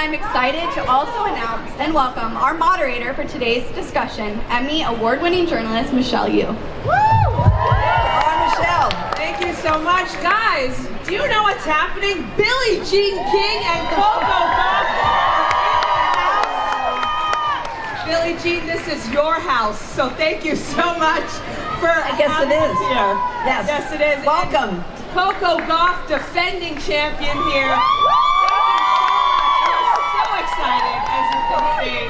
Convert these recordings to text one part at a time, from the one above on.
I'm excited to also announce and welcome our moderator for today's discussion, Emmy award-winning journalist Michelle Yu. Woo! Hi, Michelle. Thank you so much. Guys, do you know what's happening? Billie Jean King and Coco Gauff are in the house. Billie Jean, this is your house, so thank you so much for Yes, it is. here. Yes. Yes, it is. Welcome. And Coco Gauff, defending champion here. Thank you so much. We're so excited, as you can see.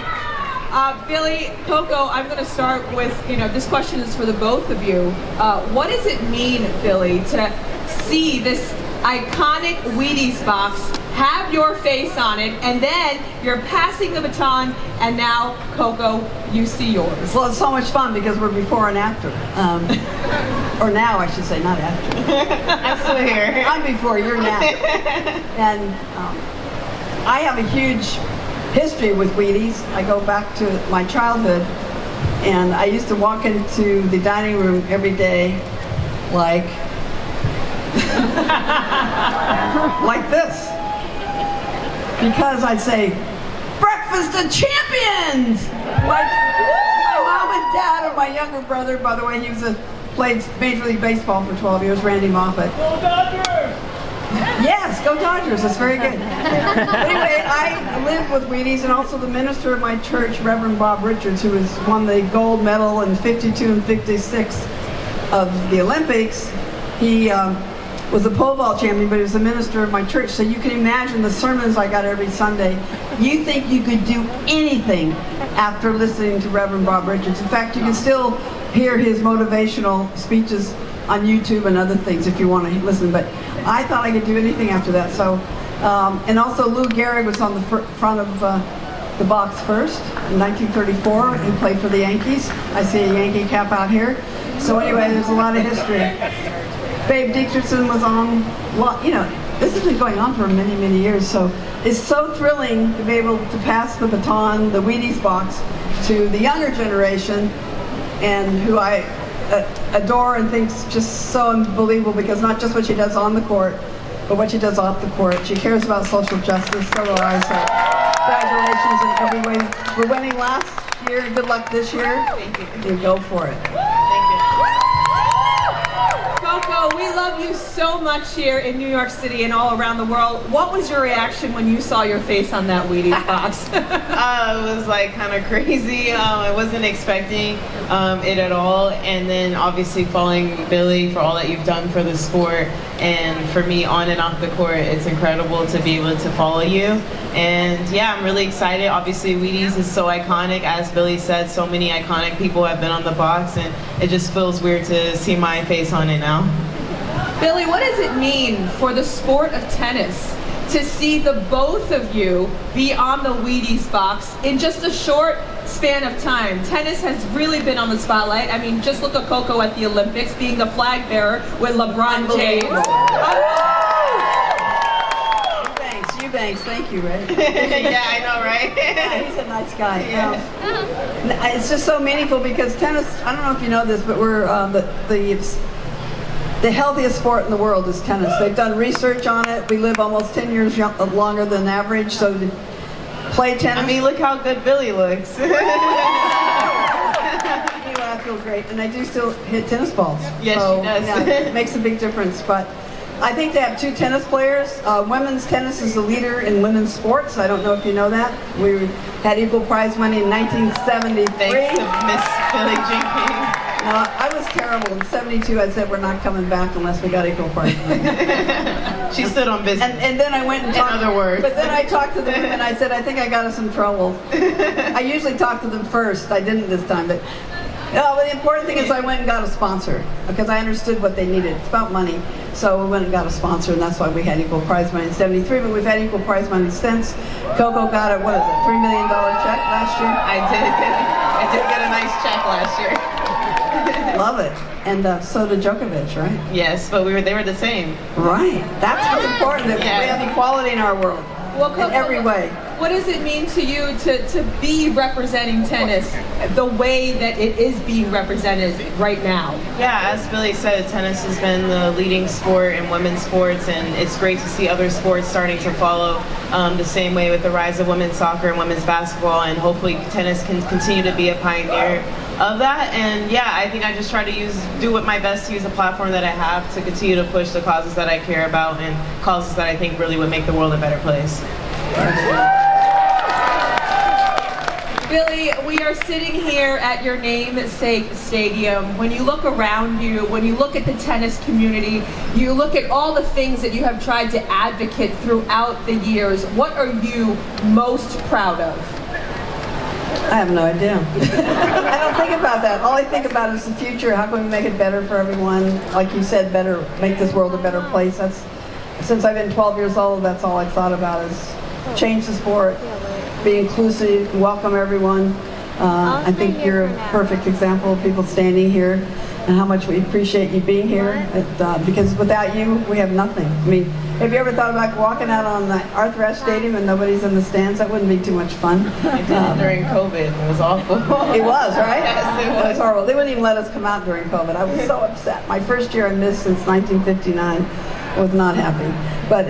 Billie, Coco, I'm going to start with, this question is for the both of you. What does it mean, Billie, to see this iconic Wheaties box, have your face on it, and then you're passing the baton, and now, Coco, you see yours? Well, it's so much fun because we're before and after. Or now, I should say, not after. I'm still here. I'm before, you're now. And I have a huge history with Wheaties. I go back to my childhood, and I used to walk into the dining room every day like this, because I'd say, "Breakfast of Champions!" My mom and dad, or my younger brother, by the way, he played Major League Baseball for 12 years, Randy Moffat. Go Dodgers! Yes, go Dodgers, that's very good. Anyway, I lived with Wheaties, and also the minister of my church, Reverend Bob Richards, who won the gold medal in 52 and 56 of the Olympics. He was a pole vault champion, but he was the minister of my church, so you can imagine the sermons I got every Sunday. You think you could do anything after listening to Reverend Bob Richards. In fact, you can still hear his motivational speeches on YouTube and other things if you want to listen, but I thought I could do anything after that. So, and also Lou Gehrig was on the front of the box first in 1934. He played for the Yankees. I see a Yankee cap out here. So anyway, there's a lot of history. Babe Dickerson was on, this has been going on for many, many years, so it's so thrilling to be able to pass the baton, the Wheaties box, to the younger generation, and who I adore and think's just so unbelievable, because not just what she does on the court, but what she does off the court. She cares about social justice, so do I, so congratulations in every way. We're winning last year, good luck this year. Thank you. And go for it. Coco, we love you so much here in New York City and all around the world. What was your reaction when you saw your face on that Wheaties box? It was like kind of crazy. I wasn't expecting it at all. And then obviously following Billie for all that you've done for the sport, and for me on and off the court, it's incredible to be able to follow you. And yeah, I'm really excited. Obviously Wheaties is so iconic. As Billie said, so many iconic people have been on the box, and it just feels weird to see my face on it now. Billie, what does it mean for the sport of tennis to see the both of you be on the Wheaties box in just a short span of time? Tennis has really been on the spotlight. I mean, just look at Coco at the Olympics, being the flag bearer with LeBron James. Eubanks, thank you, Ray. Yeah, I know, right? Yeah, he's a nice guy. It's just so meaningful because tennis, I don't know if you know this, but we're the healthiest sport in the world is tennis. They've done research on it. We live almost 10 years longer than average, so to play tennis. I mean, look how good Billie looks. Anyway, I feel great, and I do still hit tennis balls. Yes, so, she does. Yeah, it makes a big difference, but I think they have two tennis players. Women's tennis is the leader in women's sports. I don't know if you know that. We had equal prize money in 1973. Thanks to Miss Billie Jean King. I was terrible. In 72, I said we're not coming back unless we got equal prize money. She stood on business. And then I went and talked. In other words. But then I talked to the women. I said, I think I got us in trouble. I usually talk to them first. I didn't this time, but the important thing is I went and got a sponsor because I understood what they needed. It's about money. So we went and got a sponsor, and that's why we had equal prize money in 73, but we've had equal prize money since. Coco got a, $3 million check last year? I did get a nice check last year. Love it. And so did Djokovic, right? Yes, but they were the same. Right. That's what's important, that we have equality in our world. Well, Coco, in every way. what does it mean to you to be representing tennis the way that it is being represented right now? Yeah, as Billie said, tennis has been the leading sport in women's sports, and it's great to see other sports starting to follow the same way with the rise of women's soccer and women's basketball, and hopefully tennis can continue to be a pioneer of that. And yeah, I think I just try to do my best to use the platform that I have to continue to push the causes that I care about and causes that I think really would make the world a better place. Billie, we are sitting here at your namesake stadium. When you look around you, when you look at the tennis community, you look at all the things that you have tried to advocate throughout the years, what are you most proud of? I have no idea. I don't think about that. All I think about is the future. How can we make it better for everyone? Like you said, make this world a better place. Since I've been 12 years old, that's all I've thought about is change the sport, be inclusive, welcome everyone. I think you're a perfect example of people standing here and how much we appreciate you being here. Because without you, we have nothing. I mean, have you ever thought about walking out on the Arthur Ashe Stadium and nobody's in the stands? That wouldn't be too much fun. I did it during COVID. It was awful. It was, right? Yes, it was. It was horrible. They wouldn't even let us come out during COVID. I was so upset. My first year I missed since 1959. I was not happy. But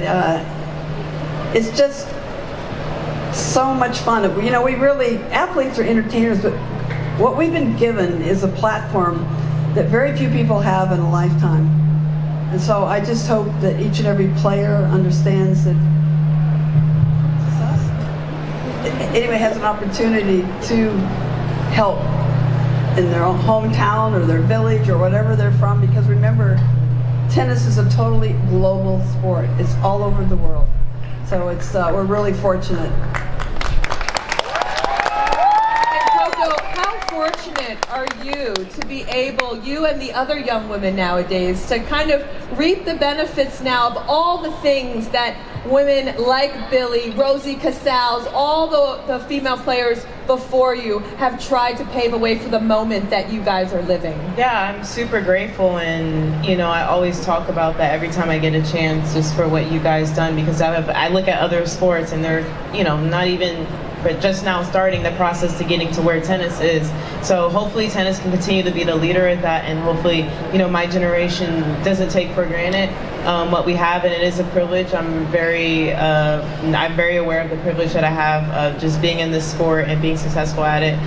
it's just so much fun. You know, athletes are entertainers, but what we've been given is a platform that very few people have in a lifetime. And so I just hope that each and every player understands that anybody has an opportunity to help in their own hometown or their village or whatever they're from, because remember, tennis is a totally global sport. It's all over the world. So we're really fortunate. Fortunate are you to be able, you and the other young women nowadays, to kind of reap the benefits now of all the things that women like Billie, Rosie Casals, all the female players before you have tried to pave a way for the moment that you guys are living? Yeah, I'm super grateful, and you know, I always talk about that every time I get a chance, just for what you guys done, because I look at other sports and they're, you know, not even but just now starting the process to getting to where tennis is. So hopefully tennis can continue to be the leader at that, and hopefully, you know, my generation doesn't take for granted what we have, and it is a privilege. I'm very aware of the privilege that I have of just being in this sport and being successful at it.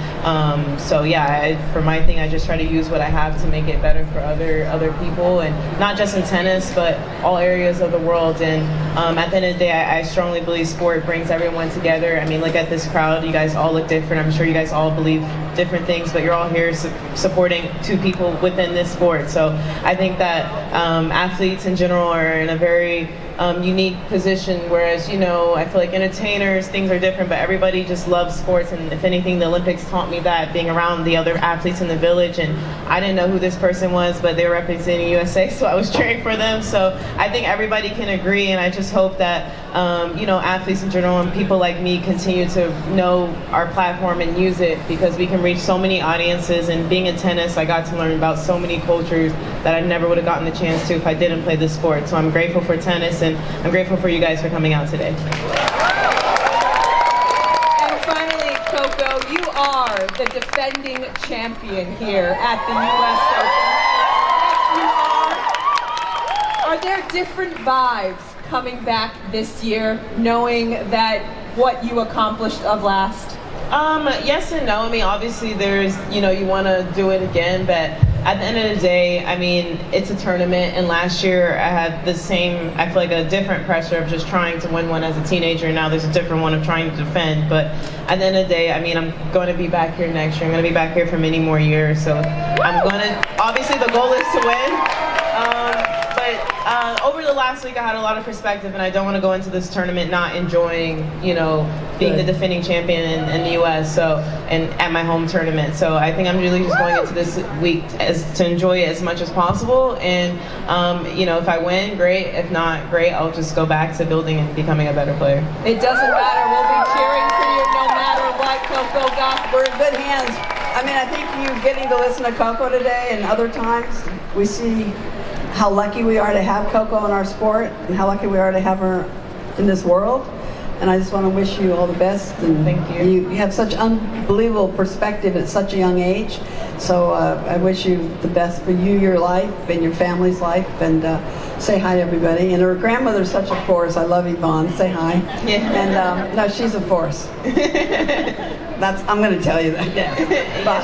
So yeah, for my thing, I just try to use what I have to make it better for other people, and not just in tennis, but all areas of the world. And at the end of the day, I strongly believe sport brings everyone together. I mean, look at this crowd. You guys all look different. I'm sure you guys all believe different things, but you're all here supporting two people within this sport. So I think that athletes in general are in a very unique position, whereas, you know, I feel like entertainers, things are different, but everybody just loves sports. And if anything, the Olympics taught me that, being around the other athletes in the village. And I didn't know who this person was, but they were representing USA, so I was cheering for them. So I think everybody can agree, and I just hope that you know, athletes in general and people like me continue to know our platform and use it, because we can reach so many audiences. And being in tennis, I got to learn about so many cultures that I never would have gotten the chance to if I didn't play this sport. So I'm grateful for tennis, and I'm grateful for you guys for coming out today. And finally, Coco, you are the defending champion here at the US Open. Yes, you are. Are there different vibes coming back this year, knowing that what you accomplished of last? Yes and no. I mean, obviously there's, you know, you want to do it again, but at the end of the day, I mean, it's a tournament, and last year I had the same, I feel like a different pressure of just trying to win one as a teenager, and now there's a different one of trying to defend. But at the end of the day, I mean, I'm going to be back here next year. I'm going to be back here for many more years, so I'm going to, obviously the goal is to win. Over the last week, I had a lot of perspective, and I don't want to go into this tournament not enjoying, you know, being the defending champion in the U.S. So, and at my home tournament. So I think I'm really just going into this week to enjoy it as much as possible. And you know, if I win, great. If not, great. I'll just go back to building and becoming a better player. It doesn't matter. We'll be cheering for you no matter what, Coco Gauff. We're in good hands. I mean, I think you getting to listen to Coco today and other times, we see how lucky we are to have Coco in our sport and how lucky we are to have her in this world. and I just want to wish you all the best. And Thank you. You have such unbelievable perspective at such a young age. So I wish you the best for you, your life, and your family's life. And say hi to everybody. And her grandmother's such a force. I love Yvonne. Say hi. Yeah. And no, she's a force. I'm going to tell you that. Yeah. But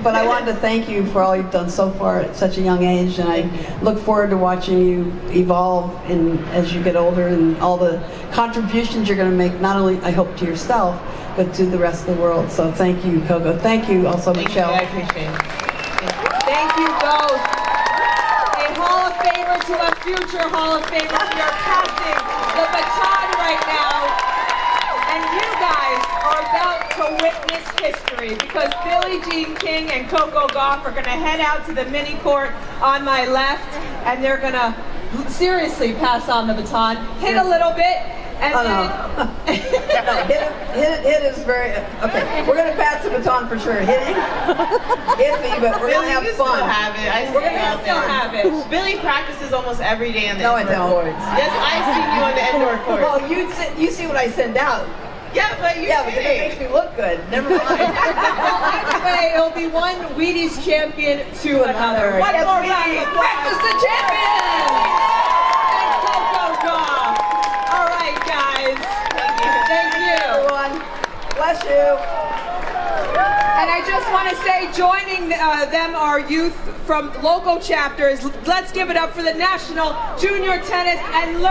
but I wanted to thank you for all you've done so far at such a young age, and I look forward to watching you evolve as you get older, and all the contributions you're going to make, not only I hope to yourself, but to the rest of the world. So thank you, Coco. Thank you also, Thank Michelle. you, I appreciate it. Thank you both. A Hall of Famer to a future Hall of Famer. We are passing the baton right now. And you guys are about to witness history, because Billie Jean King and Coco Gauff are going to head out to the mini court on my left, and they're going to seriously pass on the baton, hit a little bit, and No, hit is very, okay, we're going to pass the baton for sure. Hitting, iffy, but we're going to have You fun. still have it. I we're see going you out to still there. have it. Billy practices almost every day on the No, I indoor don't. courts. Yes, I see you on the indoor court. Well, you see what I send out. Yeah, but you're Yeah, because it makes me look good. Never mind. Well, either way, it'll be one Wheaties champion to another. One Yes, more Wheaties, round of applause. breakfast of champions! And Coco Gauff. All right, guys. Thank you. Everyone, bless you. And I just want to say, joining them are youth from local chapters. Let's give it up for the National Junior Tennis and Learn.